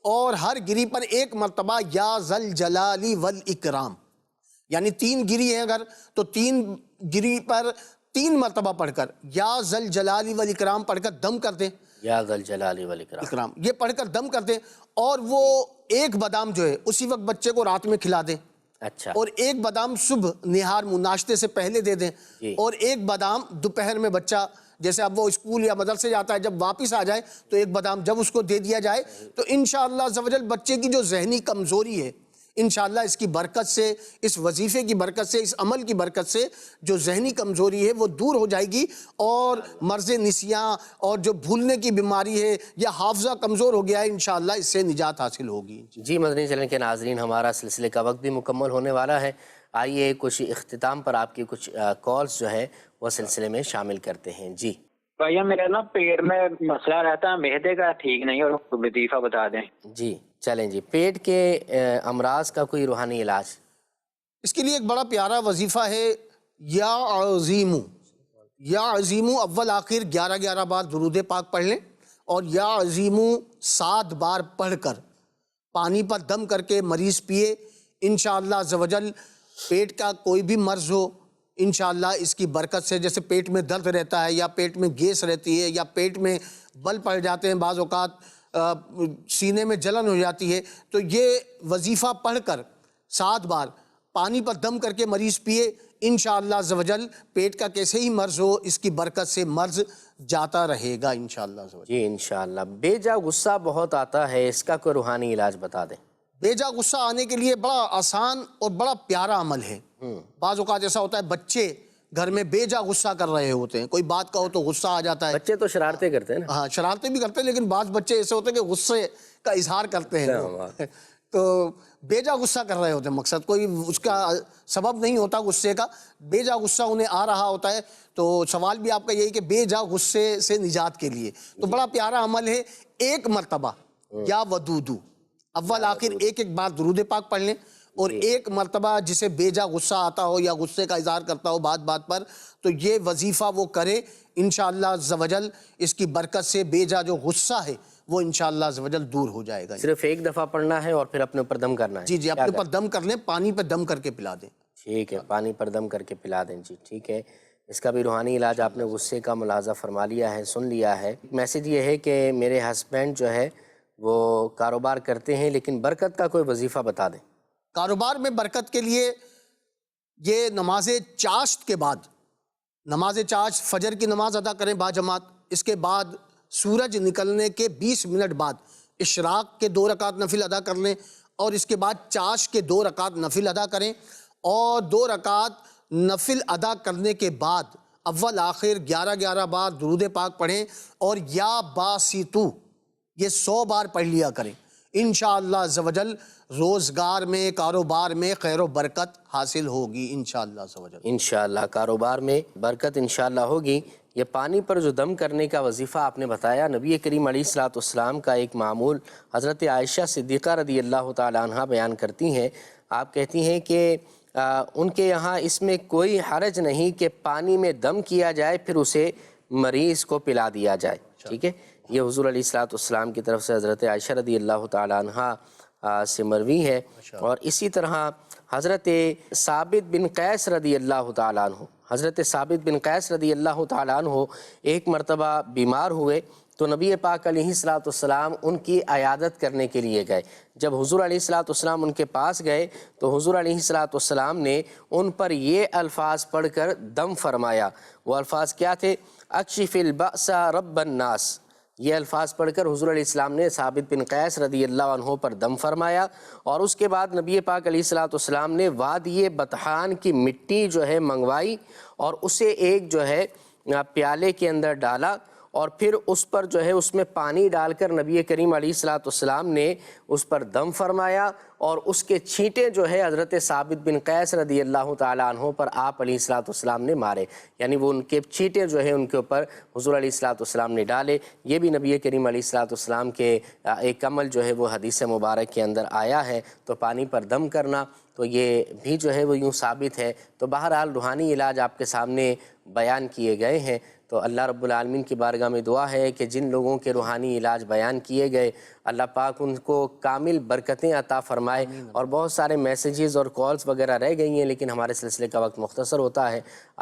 اور ہر گری پر 1 مرتبہ یا ذل جلالی والاکرام، یعنی 3 گری ہیں اگر تو 3 گری پر 3 مرتبہ پڑھ کر یا ذل جلالی والاکرام پڑھ کر دم کر دیں، یا ذل جلالی والاکرام یہ پڑھ کر دم کر دیں، اور وہ 1 بادام جو ہے اسی وقت بچے کو رات میں کھلا دیں، اچھا، اور 1 بادام صبح نہار ناشتے سے پہلے دے دیں، اور 1 بادام دوپہر میں بچہ جیسے اب وہ اسکول یا مدرسے جاتا ہے جب واپس آ جائے تو 1 بادام جب اس کو دے دیا جائے، تو انشاءاللہ عز و جل بچے کی جو ذہنی کمزوری ہے انشاءاللہ اس کی برکت سے، اس وظیفے کی برکت سے، اس عمل کی برکت سے جو ذہنی کمزوری ہے وہ دور ہو جائے گی، اور مرض نسیاں اور جو بھولنے کی بیماری ہے یا حافظہ کمزور ہو گیا ہے انشاءاللہ اس سے نجات حاصل ہوگی۔ جی مدنی چینل کے ناظرین، ہمارا سلسلے کا وقت بھی مکمل ہونے والا ہے، آئیے کچھ اختتام پر آپ کی کچھ کالز جو ہے وہ سلسلے میں شامل کرتے ہیں۔ جی بھیا، میرا نا پیٹ میں مسئلہ رہتا ہے، معدے کا ٹھیک نہیں، اور وظیفہ بتا دیں۔ جی چلیں جی، پیٹ کے امراض کا کوئی روحانی علاج؟ اس کے لیے ایک بڑا پیارا وظیفہ ہے، یا عظیمو اول آخر 11 بار درود پاک پڑھ لیں، اور یا عظیمو 7 بار پڑھ کر پانی پر دم کر کے مریض پیے، انشاءاللہ عز و جل پیٹ کا کوئی بھی مرض ہو انشاءاللہ اس کی برکت سے، جیسے پیٹ میں درد رہتا ہے یا پیٹ میں گیس رہتی ہے یا پیٹ میں بل پڑ جاتے ہیں، بعض اوقات سینے میں جلن ہو جاتی ہے، تو یہ وظیفہ پڑھ کر 7 بار پانی پر دم کر کے مریض پیے، انشاءاللہ عز و جل پیٹ کا کیسے ہی مرض ہو اس کی برکت سے مرض جاتا رہے گا انشاءاللہ عز و جل۔ جی انشاءاللہ۔ بے جا غصہ بہت آتا ہے، اس کا کوئی روحانی علاج بتا دیں۔ بے جا غصہ آنے کے لیے بڑا آسان اور بڑا پیارا عمل ہے۔ بعض اوقات ایسا ہوتا ہے بچے گھر میں بے جا غصہ کر رہے ہوتے ہیں، کوئی بات کہو تو غصہ آ جاتا ہے، بچے تو شرارتیں کرتے ہیں نا، ہاں شرارتیں بھی کرتے ہیں، لیکن بعض بچے ایسے ہوتے ہیں کہ غصے کا اظہار کرتے ہیں، تو بے جا غصہ کر رہے ہوتے ہیں، مقصد کوئی اس کا سبب نہیں ہوتا غصے کا، بے جا غصہ انہیں آ رہا ہوتا ہے، تو سوال بھی آپ کا یہی کہ بے جا غصے سے نجات کے لیے تو بڑا پیارا عمل ہے، 1 مرتبہ یا ودودو اول آخر 1 بار درود پاک پڑھ لیں، اور 1 مرتبہ جسے بے جا غصہ آتا ہو یا غصے کا اظہار کرتا ہو بات پر، تو یہ وظیفہ وہ کرے، انشاءاللہ عز و جل اس کی برکت سے بے جا جو غصہ ہے وہ انشاءاللہ عز و جل دور ہو جائے گا۔ صرف 1 دفعہ پڑھنا ہے اور پھر اپنے اوپر دم کرنا ہے؟ جی اپنے اوپر دم کر لیں، پانی پہ دم کر کے پلا دیں۔ ٹھیک ہے، پانی پر دم کر کے پلا دیں، جی ٹھیک ہے۔ اس کا بھی روحانی علاج آپ نے غصے کا ملاحظہ فرما لیا ہے، سن لیا ہے۔ میسیج یہ ہے کہ میرے ہسبینڈ جو ہے وہ کاروبار کرتے ہیں لیکن برکت کا کوئی وظیفہ بتا دیں۔ کاروبار میں برکت کے لیے یہ نماز چاشت کے بعد، نماز چاشت فجر کی نماز ادا کریں باجماعت، اس کے بعد سورج نکلنے کے 20 منٹ بعد اشراق کے 2 رکعت نفل ادا کر لیں، اور اس کے بعد چاشت کے 2 رکعت نفل ادا کریں، اور 2 رکعت نفل ادا کرنے کے بعد اول آخر 11 بار درود پاک پڑھیں، اور یا باسطو یہ 100 بار پڑھ لیا کریں، انشاءاللہ عز و جل روزگار میں کاروبار میں خیر و برکت حاصل ہوگی انشاءاللہ عز و جل۔ انشاءاللہ کاروبار میں برکت انشاءاللہ ہوگی۔ یہ پانی پر جو دم کرنے کا وظیفہ آپ نے بتایا، نبی کریم علیہ الصلوۃ والسلام کا ایک معمول حضرت عائشہ صدیقہ رضی اللہ تعالی عنہ بیان کرتی ہیں، آپ کہتی ہیں کہ ان کے یہاں اس میں کوئی حرج نہیں کہ پانی میں دم کیا جائے پھر اسے مریض کو پلا دیا جائے۔ ٹھیک ہے، یہ حضور علیہ الصلوۃ والسلام کی طرف سے حضرت عائشہ رضی اللہ تعالی عنہا سے مروی ہے۔ اور اسی طرح حضرت ثابت بن قیس رضی اللہ تعالیٰ عنہ، حضرت ثابت بن قیس رضی اللہ تعالیٰ عنہ ایک مرتبہ بیمار ہوئے تو نبی پاک علیہ الصلوۃ والسلام ان کی عیادت کرنے کے لیے گئے۔ جب حضور علیہ الصلوۃ والسلام ان کے پاس گئے تو حضور علیہ الصلوۃ والسلام نے ان پر یہ الفاظ پڑھ کر دم فرمایا۔ وہ الفاظ کیا تھے؟ اکشف البأس رب الناس۔ یہ الفاظ پڑھ کر حضور علیہ السلام نے ثابت بن قیس رضی اللہ عنہ پر دم فرمایا، اور اس کے بعد نبی پاک علیہ الصلوۃ والسلام نے وادی بطحان کی مٹی جو ہے منگوائی اور اسے ایک جو ہے پیالے کے اندر ڈالا، اور پھر اس پر جو ہے اس میں پانی ڈال کر نبی کریم علیہ الصلوۃ والسلام نے اس پر دم فرمایا، اور اس کے چھینٹے جو ہے حضرت ثابت بن قیس رضی اللہ تعالیٰ عنہ پر آپ علیہ الصلوۃ والسلام نے مارے، یعنی وہ ان کے چھینٹے جو ہے ان کے اوپر حضور علیہ الصلوۃ والسلام نے ڈالے۔ یہ بھی نبی کریم علیہ الصلوۃ والسلام کے ایک عمل جو ہے وہ حدیث مبارک کے اندر آیا ہے۔ تو پانی پر دم کرنا تو یہ بھی جو ہے وہ یوں ثابت ہے۔ تو بہرحال روحانی علاج آپ کے سامنے بیان کیے گئے ہیں، تو اللہ رب العالمین کی بارگاہ میں دعا ہے کہ جن لوگوں کے روحانی علاج بیان کیے گئے اللہ پاک ان کو کامل برکتیں عطا فرمائے۔ اور بہت سارے میسیجز اور کالز وغیرہ رہ گئی ہیں، لیکن ہمارے سلسلے کا وقت مختصر ہوتا ہے۔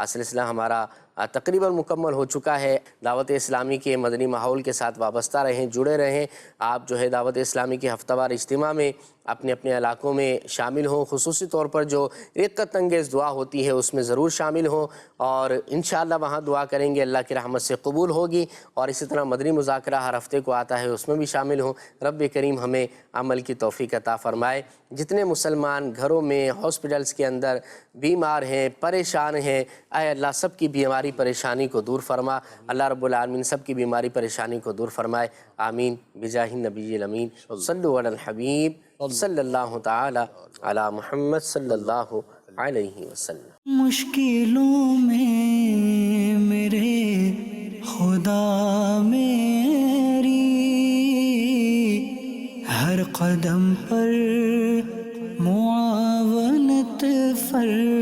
سلسلہ ہمارا تقریباً مکمل ہو چکا ہے۔ دعوت اسلامی کے مدنی ماحول کے ساتھ وابستہ رہیں، جڑے رہیں۔ آپ جو ہے دعوت اسلامی کے ہفتہ وار اجتماع میں اپنے اپنے علاقوں میں شامل ہوں، خصوصی طور پر جو رقت انگیز دعا ہوتی ہے اس میں ضرور شامل ہوں، اور انشاءاللہ وہاں دعا کریں گے، اللہ کی رحمت سے قبول ہوگی۔ اور اسی طرح مدنی مذاکرہ ہر ہفتے کو آتا ہے، اس میں بھی شامل ہوں۔ رب کریم ہمیں عمل کی توفیق عطا فرمائے۔ جتنے مسلمان گھروں میں، ہاسپٹلس کے اندر بیمار ہیں، پریشان ہیں، اے اللہ سب کی بیماری پریشانی کو دور فرما۔ اللہ رب العالمین سب کی بیماری پریشانی کو دور فرمائے، آمین بجاہ النبی الامین۔ صلو علی الحبیب صلی اللہ تعالی علی محمد صلی اللہ علیہ وسلم۔ مشکلوں میں میرے خدا میری ہر قدم پر معاونت فرما۔